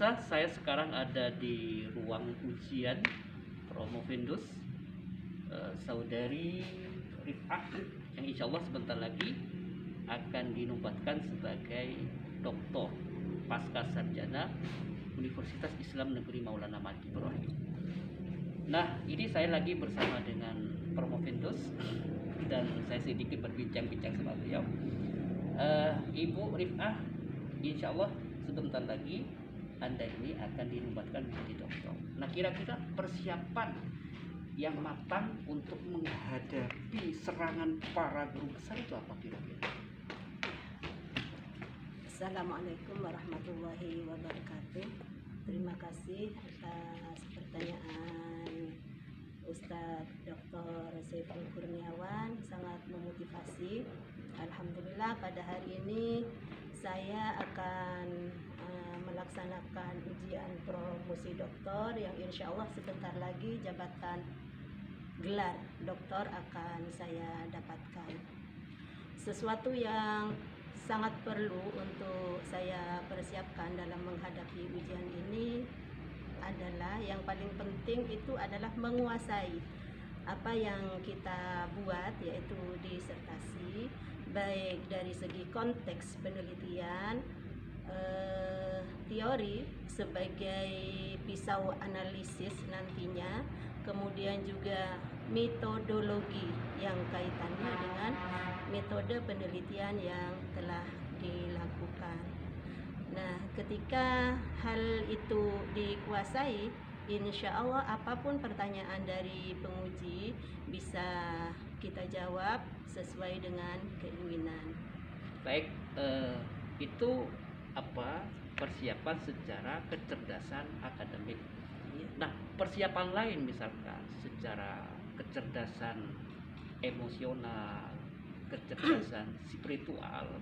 Pemirsa, saya sekarang ada di ruang ujian Promovendus saudari Rif'ah yang insya Allah sebentar lagi akan dinobatkan sebagai doktor pasca sarjana Universitas Islam Negeri Maulana Malik Ibrahim. Nah, ini saya lagi bersama dengan Promovendus dan saya sedikit berbincang-bincang sama beliau. Ibu Rif'ah, insya Allah sebentar lagi Anda ini akan dinobatkan menjadi dokter. Nah, kira-kira persiapan yang matang untuk menghadapi serangan para guru besar itu apa kira-kira? Assalamualaikum warahmatullahi wabarakatuh. Terima kasih atas pertanyaan Ustadz Dr. Saiful Kurniawan, sangat memotivasi. Alhamdulillah pada hari ini saya akan melaksanakan ujian promosi doktor yang insya Allah sebentar lagi jabatan gelar doktor akan saya dapatkan. Sesuatu yang sangat perlu untuk saya persiapkan dalam menghadapi ujian ini adalah yang paling penting itu adalah menguasai apa yang kita buat, yaitu disertasi, baik dari segi konteks penelitian, teori sebagai pisau analisis nantinya, kemudian juga metodologi yang kaitannya dengan metode penelitian yang telah dilakukan. Nah, ketika hal itu dikuasai, insya Allah apapun pertanyaan dari penguji bisa kita jawab sesuai dengan keinginan. Baik, itu apa persiapan secara kecerdasan akademik. Nah, persiapan lain misalkan secara kecerdasan emosional, kecerdasan spiritual.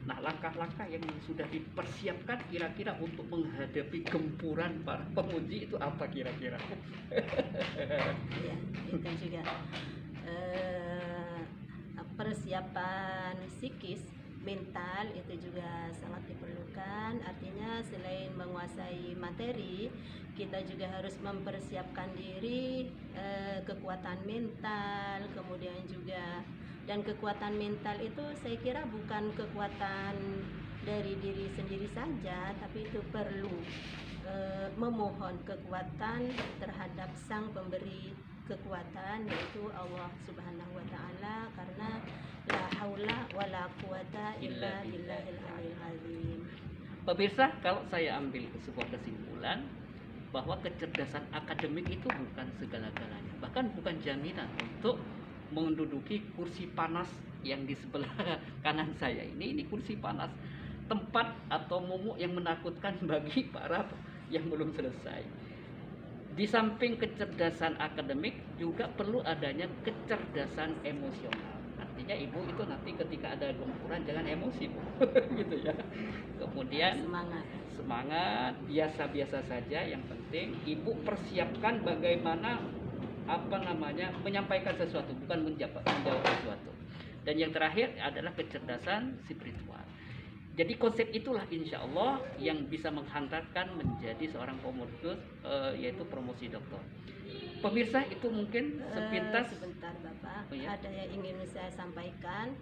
Nah, langkah-langkah yang sudah dipersiapkan kira-kira untuk menghadapi gempuran para penguji itu apa kira-kira? Ya, itu juga persiapan psikis, mental itu juga sangat diperlukan. Artinya selain menguasai materi, kita juga harus mempersiapkan diri, kekuatan mental, kemudian juga, dan kekuatan mental itu saya kira bukan kekuatan dari diri sendiri saja, tapi itu perlu memohon kekuatan terhadap sang pemberi kekuatan, yaitu Allah Subhanahu wa Ta'ala, karena la haula wala quwata illa billahil aliyil azim. Pemirsa, kalau saya ambil sebuah kesimpulan bahwa kecerdasan akademik itu bukan segala-galanya, bahkan bukan jaminan untuk menduduki kursi panas yang di sebelah kanan saya ini kursi panas, tempat atau momok yang menakutkan bagi para yang belum selesai. Di samping kecerdasan akademik juga perlu adanya kecerdasan emosional. Artinya ibu itu nanti ketika ada gempuran jangan emosi, Bu. Gitu ya. Kemudian semangat biasa-biasa saja, yang penting ibu persiapkan bagaimana menyampaikan sesuatu, bukan menjawab sesuatu. Dan yang terakhir adalah kecerdasan spiritual. Jadi konsep itulah insya Allah yang bisa menghantarkan menjadi seorang promosi, yaitu promosi doktor. Pemirsa, itu mungkin sepintas. Sebentar Bapak, Oh, ya? ada yang ingin saya sampaikan.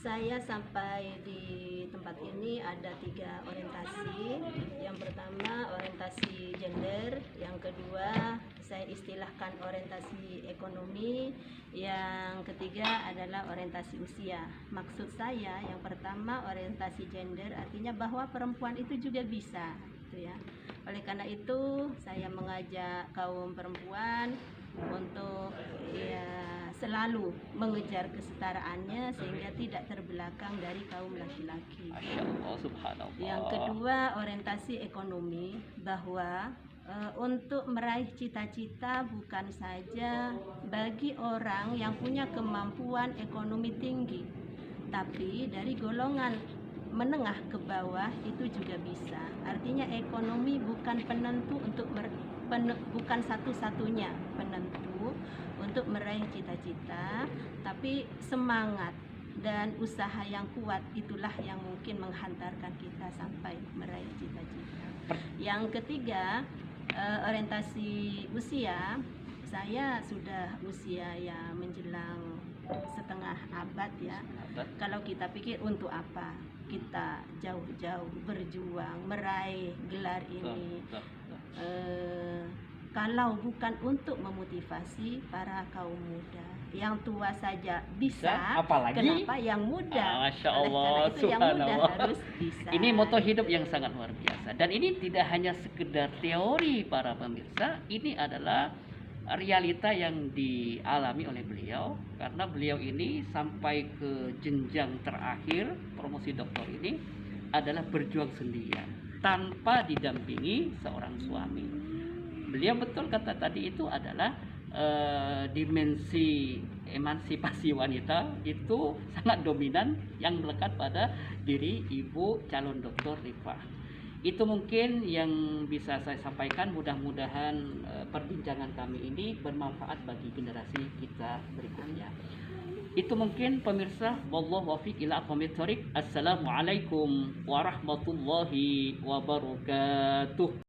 Saya sampai di tempat ini ada 3 orientasi. Yang pertama orientasi gender, yang kedua saya istilahkan orientasi ekonomi, yang ketiga adalah orientasi usia. Maksud saya yang pertama orientasi gender, artinya bahwa perempuan itu juga bisa, gitu ya. Oleh karena itu saya mengajak kaum perempuan untuk selalu mengejar kesetaraannya sehingga tidak terbelakang dari kaum laki-laki. Masya Allah, subhanallah. Yang kedua orientasi ekonomi, bahwa untuk meraih cita-cita bukan saja bagi orang yang punya kemampuan ekonomi tinggi, tapi dari golongan menengah ke bawah itu juga bisa. Artinya ekonomi bukan penentu untuk bukan satu-satunya penentu untuk meraih cita-cita, tapi semangat dan usaha yang kuat itulah yang mungkin menghantarkan kita sampai meraih cita-cita. Yang ketiga, orientasi usia. Saya sudah usia yang menjelang setengah abad ya. Kalau kita pikir untuk apa kita jauh-jauh berjuang meraih gelar ini, kalau bukan untuk memotivasi para kaum muda. Yang tua saja bisa, apalagi kenapa yang muda? Masya Oleh Allah, karena itu yang muda subhanallah. harus bisa. Ini moto hidup yang sangat luar biasa. Dan ini tidak hanya sekedar teori para pemirsa, ini adalah realita yang dialami oleh beliau. Karena beliau ini sampai ke jenjang terakhir promosi doktor ini adalah berjuang sendirian tanpa didampingi seorang suami. Beliau betul kata tadi itu adalah dimensi emansipasi wanita itu sangat dominan yang melekat pada diri ibu calon dokter Rifah. Itu mungkin yang bisa saya sampaikan. Mudah-mudahan perbincangan kami ini bermanfaat bagi generasi kita berikutnya. Itu mungkin pemirsa. Wallahu waffiq ila aqwamit thoriq. Assalamualaikum warahmatullahi wabarakatuh.